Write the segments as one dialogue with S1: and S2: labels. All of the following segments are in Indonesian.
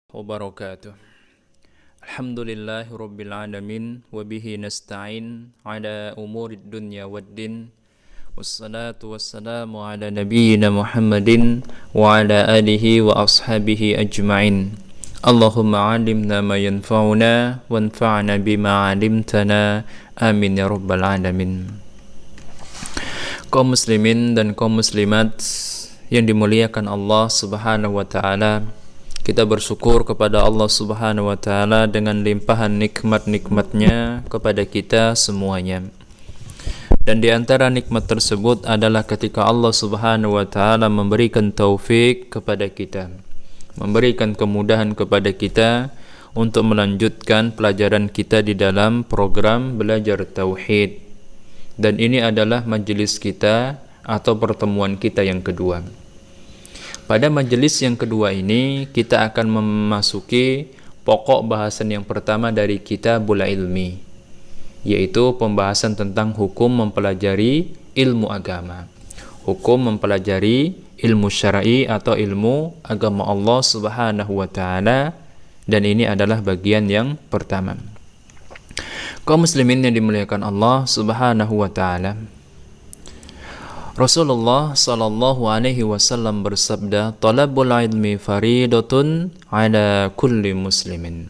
S1: Wabarakatuh. Alhamdulillahi rabbil alamin wa bihi nasta'in ala umurid dunya waddin. Wassalatu wassalamu ala nabiyyina Muhammadin wa ala alihi wa ashabihi ajma'in. Allahumma 'allimna ma yanfa'una wanfa'na bima 'allamtana. Amin ya rabbal alamin. Kaum muslimin dan kaum muslimat yang dimuliakan Allah Subhanahu wa taala, kita bersyukur kepada Allah Subhanahu wa taala dengan limpahan nikmat-nikmatnya kepada kita semuanya. Dan di antara nikmat tersebut adalah ketika Allah Subhanahu wa taala memberikan taufik kepada kita, memberikan kemudahan kepada kita untuk melanjutkan pelajaran kita di dalam program belajar tauhid. Dan ini adalah majelis kita atau pertemuan kita yang kedua. Pada majelis yang kedua ini kita akan memasuki pokok bahasan yang pertama dari Kitabul Ilmi, yaitu pembahasan tentang hukum mempelajari ilmu agama. Hukum mempelajari ilmu syar'i atau ilmu agama Allah Subhanahu wa taala, dan ini adalah bagian yang pertama. Kaum muslimin yang dimuliakan Allah Subhanahu wa taala, Rasulullah sallallahu alaihi wasallam bersabda, "Talabul ilmi faridatun ala kulli muslimin."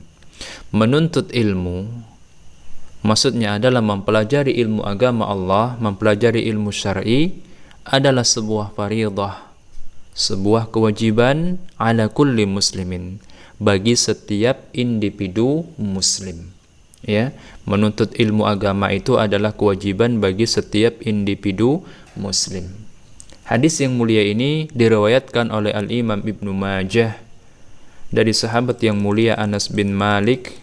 S1: Menuntut ilmu maksudnya adalah mempelajari ilmu agama Allah, mempelajari ilmu syar'i adalah sebuah faridah, sebuah kewajiban ala kulli muslimin, bagi setiap individu muslim. Ya, menuntut ilmu agama itu adalah kewajiban bagi setiap individu muslim. Hadis yang mulia ini diriwayatkan oleh Al-Imam Ibnu Majah dari sahabat yang mulia Anas bin Malik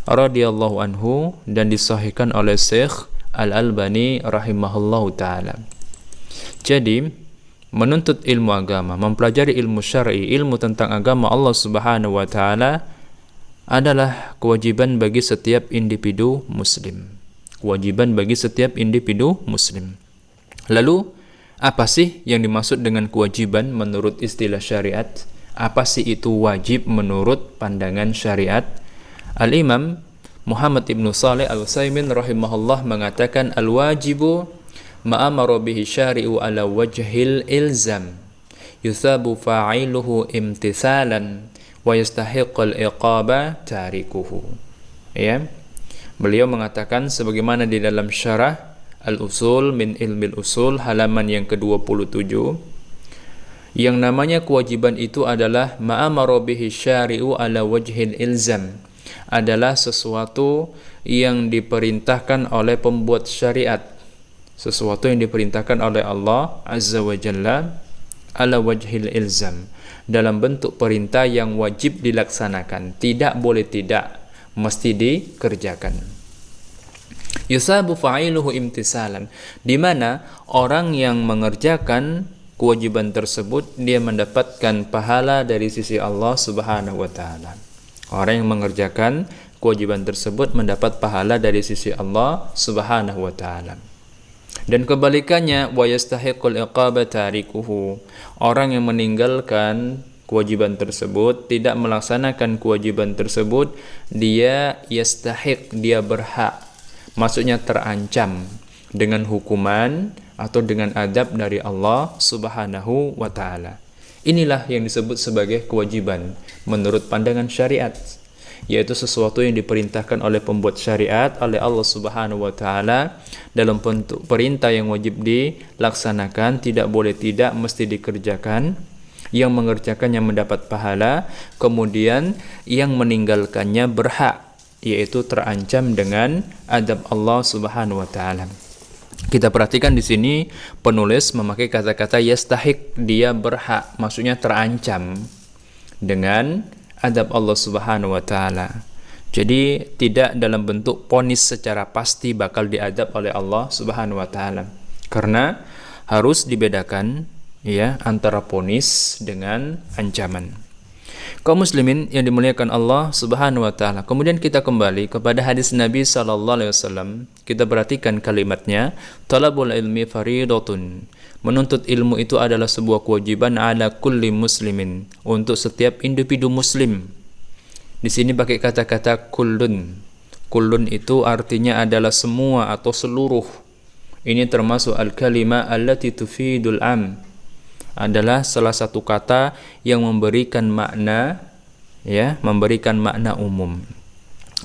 S1: radhiyallahu anhu, dan disahihkan oleh Syekh Al-Albani rahimahullahu taala. Jadi, menuntut ilmu agama, mempelajari ilmu syar'i, ilmu tentang agama Allah Subhanahu wa taala adalah kewajiban bagi setiap individu muslim. Kewajiban bagi setiap individu muslim. Lalu, apa sih yang dimaksud dengan kewajiban menurut istilah syariat? Apa sih itu wajib menurut pandangan syariat? Al-Imam Muhammad ibnu Saleh al-Utsaimin rahimahullah mengatakan, al-wajibu ma'amara bihi syari'u ala wajhil ilzam, yuthabu fa'iluhu imtithalan wa yastahiqqal iqaba tarikuhu. Ya. Beliau mengatakan sebagaimana di dalam syarah Al-Usul min Ilmil Usul halaman yang ke-27, yang namanya kewajiban itu adalah ma'amara bihi syari'u ala wajhil ilzam, adalah sesuatu yang diperintahkan oleh pembuat syariat, sesuatu yang diperintahkan oleh Allah Azza wa Jalla ala wajhil ilzam, dalam bentuk perintah yang wajib dilaksanakan, tidak boleh tidak, mesti dikerjakan. Yusabu fa'iluhu imtisalan, di mana orang yang mengerjakan kewajiban tersebut dia mendapatkan pahala dari sisi Allah Subhanahu wa taala. Orang yang mengerjakan kewajiban tersebut mendapat pahala dari sisi Allah Subhanahu wa taala. Dan kebalikannya, wa yastahiqul iqaba tarikuhu, orang yang meninggalkan kewajiban tersebut, tidak melaksanakan kewajiban tersebut, dia yastahiq, dia berhak, maksudnya terancam dengan hukuman atau dengan adab dari Allah Subhanahu wa taala. Inilah yang disebut sebagai kewajiban menurut pandangan syariat, yaitu sesuatu yang diperintahkan oleh pembuat syariat, oleh Allah Subhanahu wa taala dalam bentuk perintah yang wajib dilaksanakan, tidak boleh tidak, mesti dikerjakan. Yang mengerjakannya mendapat pahala, kemudian yang meninggalkannya berhak, yaitu terancam dengan adab Allah Subhanahu wa taala. Kita perhatikan di sini penulis memakai kata-kata yastahiq, dia berhak, maksudnya terancam dengan adab Allah Subhanahu wa taala. Jadi tidak dalam bentuk ponis secara pasti bakal diadab oleh Allah Subhanahu wa taala. Karena harus dibedakan ya antara ponis dengan ancaman. Kaum muslimin yang dimuliakan Allah Subhanahu wa taala. Kemudian kita kembali kepada hadis Nabi sallallahu alaihi wasallam. Kita perhatikan kalimatnya, talabul ilmi faridatun. Menuntut ilmu itu adalah sebuah kewajiban ala kulli muslimin, untuk setiap individu muslim. Di sini pakai kata-kata kullun. Kullun itu artinya adalah semua atau seluruh. Ini termasuk al-kalimah allati tufidul am. Adalah salah satu kata yang memberikan makna, ya, memberikan makna umum.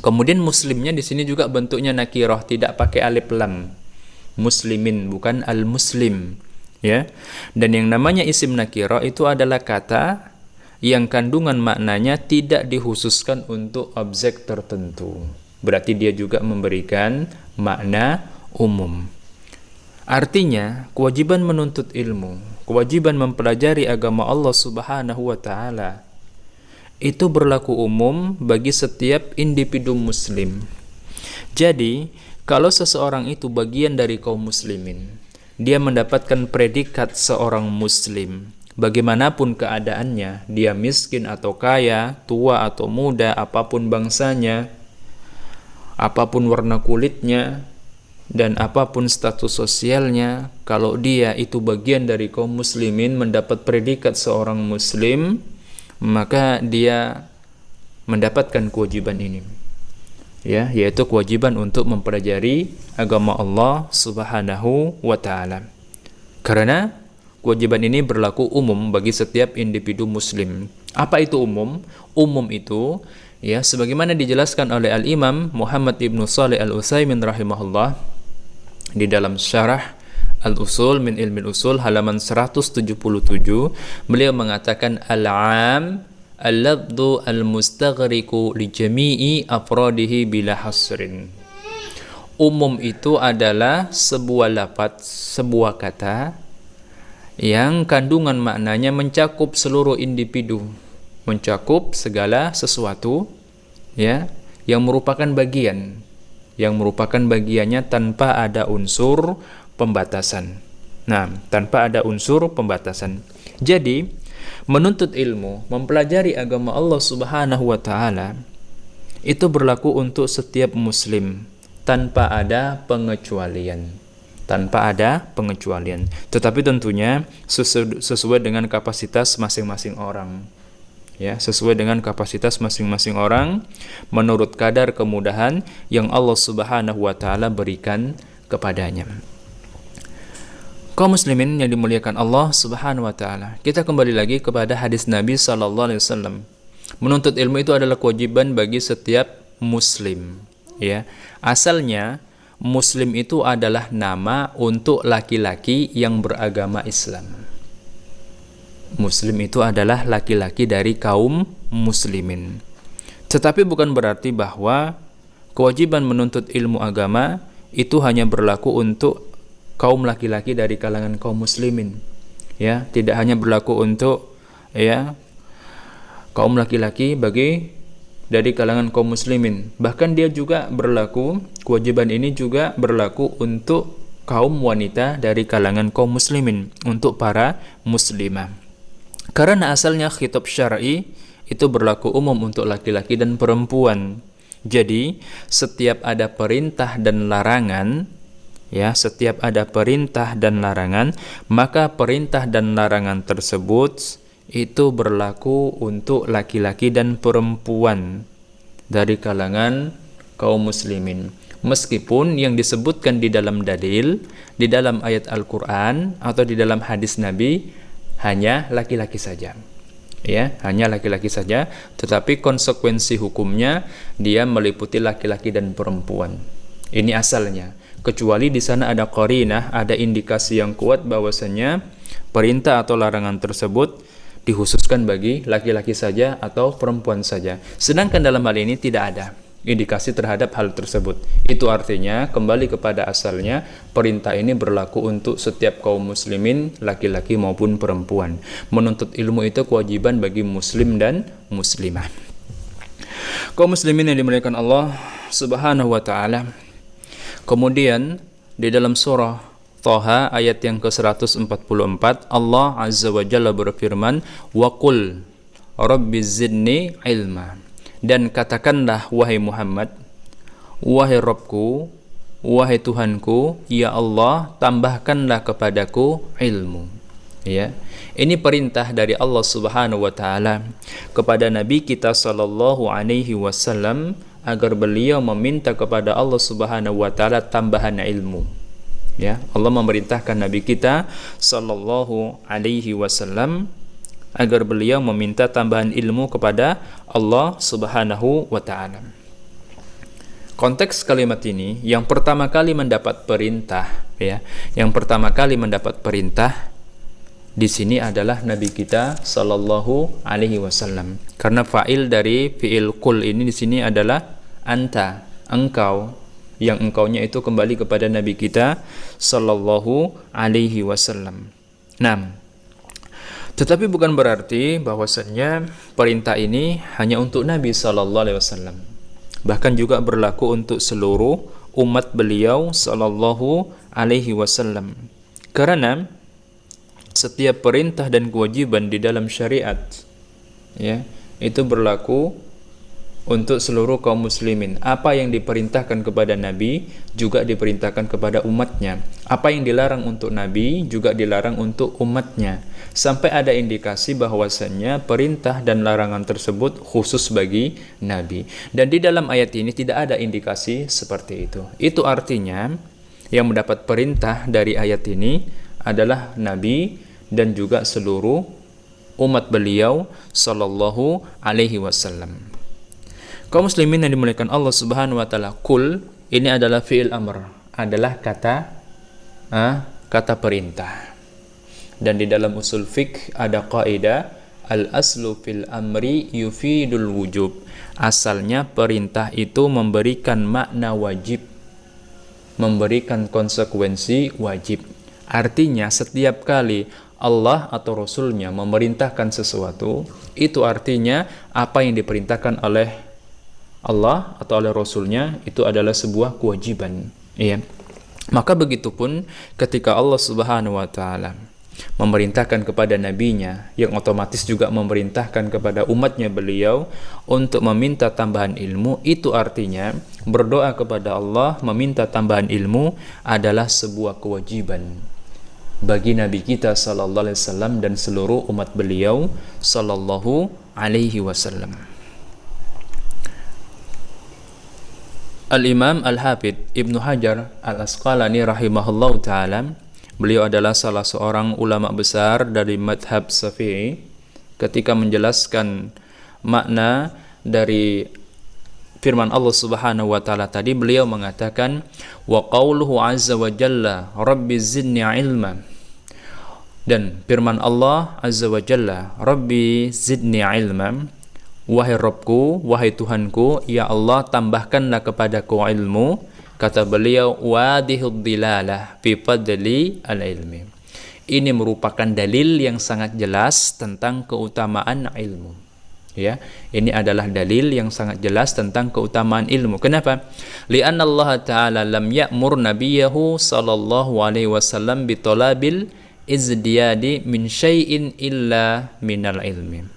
S1: Kemudian muslimnya di sini juga bentuknya nakirah, tidak pakai alif lam. Muslimin, bukan al-muslim, ya. Dan yang namanya isim nakirah itu adalah kata yang kandungan maknanya tidak dikhususkan untuk objek tertentu. Berarti dia juga memberikan makna umum. Artinya, kewajiban menuntut ilmu, kewajiban mempelajari agama Allah Subhanahu wa taala itu berlaku umum bagi setiap individu muslim. Jadi, kalau seseorang itu bagian dari kaum muslimin, dia mendapatkan predikat seorang muslim. Bagaimanapun keadaannya, dia miskin atau kaya, tua atau muda, apapun bangsanya, apapun warna kulitnya, dan apapun status sosialnya, kalau dia itu bagian dari kaum muslimin, mendapat predikat seorang muslim, maka dia mendapatkan kewajiban ini, ya, yaitu kewajiban untuk mempelajari agama Allah Subhanahu wa taala. Karena kewajiban ini berlaku umum bagi setiap individu muslim. Apa itu umum? Umum itu, ya, sebagaimana dijelaskan oleh Al-Imam Muhammad ibnu Shalih Al-Utsaimin rahimahullah di dalam syarah Al-Usul min Ilmi Usul halaman 177, beliau mengatakan al-'am al-lafdhu al-mustaghriqu li jami'i afradihi bila hasrin. Umum itu adalah sebuah lafaz, sebuah kata yang kandungan maknanya mencakup seluruh individu, mencakup segala sesuatu, ya, yang merupakan bagiannya tanpa ada unsur pembatasan. Nah, tanpa ada unsur pembatasan. Jadi, menuntut ilmu, mempelajari agama Allah Subhanahu wa taala itu berlaku untuk setiap muslim tanpa ada pengecualian. Tetapi tentunya sesuai dengan kapasitas masing-masing orang, ya, sesuai dengan kapasitas masing-masing orang menurut kadar kemudahan yang Allah Subhanahu wa taala berikan kepadanya. Kaum muslimin yang dimuliakan Allah Subhanahu wa taala, kita kembali lagi kepada hadis Nabi sallallahu alaihi wasallam. Menuntut ilmu itu adalah kewajiban bagi setiap muslim, ya. Asalnya muslim itu adalah nama untuk laki-laki yang beragama Islam. Muslim itu adalah laki-laki dari kaum muslimin. Tetapi bukan berarti bahwa kewajiban menuntut ilmu agama itu hanya berlaku untuk kaum laki-laki dari kalangan kaum muslimin. Ya, tidak hanya berlaku untuk, ya, kaum laki-laki dari kalangan kaum muslimin. Bahkan dia juga berlaku, kewajiban ini juga berlaku untuk kaum wanita dari kalangan kaum muslimin, untuk para muslimah. Karena asalnya khitab syar'i itu berlaku umum untuk laki-laki dan perempuan. Jadi, setiap ada perintah dan larangan, ya, setiap ada perintah dan larangan, maka perintah dan larangan tersebut itu berlaku untuk laki-laki dan perempuan dari kalangan kaum muslimin. Meskipun yang disebutkan di dalam dalil, di dalam ayat Al-Quran atau di dalam hadis Nabi hanya laki-laki saja, ya, hanya laki-laki saja, tetapi konsekuensi hukumnya dia meliputi laki-laki dan perempuan. Ini asalnya, kecuali di sana ada qarinah, ada indikasi yang kuat bahwasanya perintah atau larangan tersebut dikhususkan bagi laki-laki saja atau perempuan saja. Sedangkan dalam hal ini tidak ada indikasi terhadap hal tersebut. Itu artinya kembali kepada asalnya, perintah ini berlaku untuk setiap kaum muslimin, laki-laki maupun perempuan. Menuntut ilmu itu kewajiban bagi muslim dan muslimah. Kaum muslimin yang dimuliakan Allah Subhanahu wa taala. Kemudian di dalam surah Thaha ayat yang ke-144, Allah Azza wa Jalla berfirman, "Wa qul rabbi zidni ilma." Dan katakanlah wahai Muhammad, wahai Rabbku, wahai Tuhanku, ya Allah, tambahkanlah kepadaku ilmu. Ya, ini perintah dari Allah Subhanahu wa taala kepada Nabi kita sallallahu alaihi wasallam agar beliau meminta kepada Allah Subhanahu wa taala tambahan ilmu. Ya, Allah memerintahkan Nabi kita sallallahu alaihi wasallam agar beliau meminta tambahan ilmu kepada Allah Subhanahu wa taala. Konteks kalimat ini yang pertama kali mendapat perintah, ya, yang pertama kali mendapat perintah di sini adalah Nabi kita sallallahu alaihi wasallam. Karena fa'il dari fi'il qul ini di sini adalah anta, engkau, yang engkaunya itu kembali kepada Nabi kita sallallahu alaihi wasallam. Nah, tetapi bukan berarti bahwasannya perintah ini hanya untuk Nabi sallallahu alaihi wasallam. Bahkan juga berlaku untuk seluruh umat beliau sallallahu alaihi wasallam. Karena setiap perintah dan kewajiban di dalam syariat, ya, itu berlaku untuk seluruh kaum muslimin. Apa yang diperintahkan kepada Nabi juga diperintahkan kepada umatnya. Apa yang dilarang untuk Nabi juga dilarang untuk umatnya. Sampai ada indikasi bahwasannya perintah dan larangan tersebut khusus bagi Nabi. Dan di dalam ayat ini tidak ada indikasi seperti itu. Itu artinya yang mendapat perintah dari ayat ini adalah Nabi dan juga seluruh umat beliau sallallahu alaihi wasallam. Kaum muslimin yang dimuliakan Allah Subhanahu wa taala, kul ini adalah fi'il amr, adalah kata perintah. Dan di dalam usul fiqh ada kaidah al-aslu fil amri yufidul wujub. Asalnya perintah itu memberikan makna wajib, memberikan konsekuensi wajib. Artinya setiap kali Allah atau Rasulnya memerintahkan sesuatu, itu artinya apa yang diperintahkan oleh Allah atau oleh Rasulnya itu adalah sebuah kewajiban. Ya. Maka begitupun ketika Allah Subhanahu wa taala memerintahkan kepada nabinya, yang otomatis juga memerintahkan kepada umatnya beliau untuk meminta tambahan ilmu, itu artinya berdoa kepada Allah meminta tambahan ilmu adalah sebuah kewajiban bagi Nabi kita sallallahu alaihi wasallam dan seluruh umat beliau sallallahu alaihi wasallam. Al-Imam Al-Hafidh Ibnu Hajar Al-Asqalani rahimahullahu ta'ala, beliau adalah salah seorang ulama besar dari madhab Syafi'i. Ketika menjelaskan makna dari firman Allah Subhanahu wa taala tadi, beliau mengatakan wa qauluhu azza wa jalla rabbi zidni ilma, dan firman Allah azza wa jalla rabbi zidni ilma, wahai Rabbku, wahai Tuhanku, ya Allah tambahkanlah kepadaku ilmu. Kata beliau wadihud dilalah fi fadli al-ilmi, ini merupakan dalil yang sangat jelas tentang keutamaan ilmu. Ya, ini adalah dalil yang sangat jelas tentang keutamaan ilmu. Kenapa? Li'anna Allah Ta'ala lam ya'mur nabiyahu sallallahu alaihi wasallam bi talabil izdiyadi min syai'in illa minal ilmi.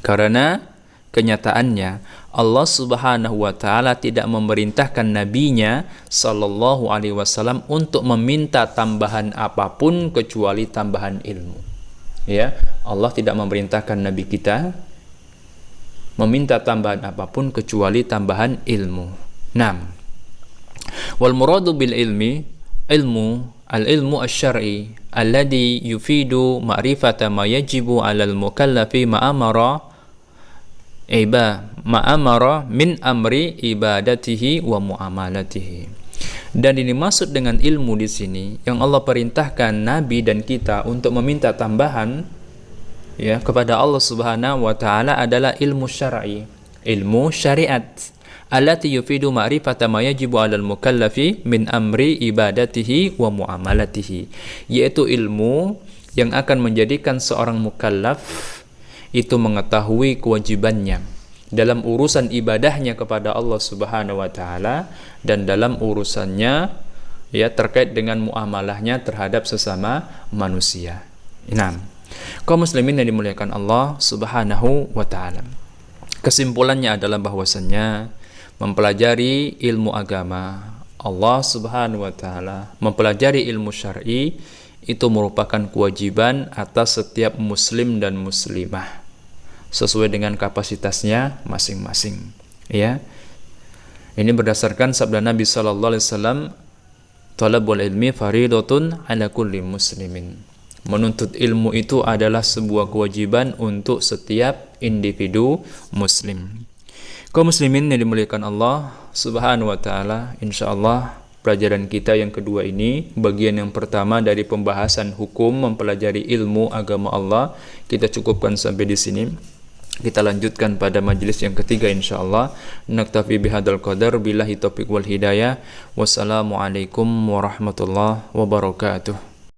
S1: Karena kenyataannya Allah Subhanahu wa taala tidak memerintahkan nabinya sallallahu alaihi wasallam untuk meminta tambahan apapun kecuali tambahan ilmu. Ya, Allah tidak memerintahkan nabi kita meminta tambahan apapun kecuali tambahan ilmu. 6. Wal muradu bil ilmi ilmu al-ilmu asy-syar'i alladhi yufidu ma'rifata ma yajibu 'alal mukallafi ma'amara min amri ibadatihi wa muamalatihi. Dan ini maksud dengan ilmu di sini yang Allah perintahkan nabi dan kita untuk meminta tambahan, ya, kepada Allah Subhanahu wa taala adalah ilmu syar'i, ilmu syariat, allati yufidu ma'rifata ma yajibu 'alal mukallafi min amri ibadatihi wa muamalatihi, yaitu ilmu yang akan menjadikan seorang mukallaf itu mengetahui kewajibannya dalam urusan ibadahnya kepada Allah Subhanahu wa taala dan dalam urusannya, ya, terkait dengan muamalahnya terhadap sesama manusia. 6. Kaum muslimin yang dimuliakan Allah Subhanahu wa taala, kesimpulannya adalah bahwasannya mempelajari ilmu agama Allah Subhanahu wa taala, mempelajari ilmu syar'i, itu merupakan kewajiban atas setiap muslim dan muslimah sesuai dengan kapasitasnya masing-masing. Ya. Ini berdasarkan sabda Nabi sallallahu alaihi wasallam, "Talabul ilmi faridatun 'ala kulli muslimin." Menuntut ilmu itu adalah sebuah kewajiban untuk setiap individu muslim. Kaum muslimin yang dimuliakan Allah Subhanahu wa taala, insyaallah pelajaran kita yang kedua ini, bagian yang pertama dari pembahasan hukum mempelajari ilmu agama Allah, kita cukupkan sampai di sini. Kita lanjutkan pada majelis yang ketiga insyaallah. Naktafi bihadzal qadar, billahi taufiq wal hidayah. Wassalamualaikum warahmatullahi wabarakatuh.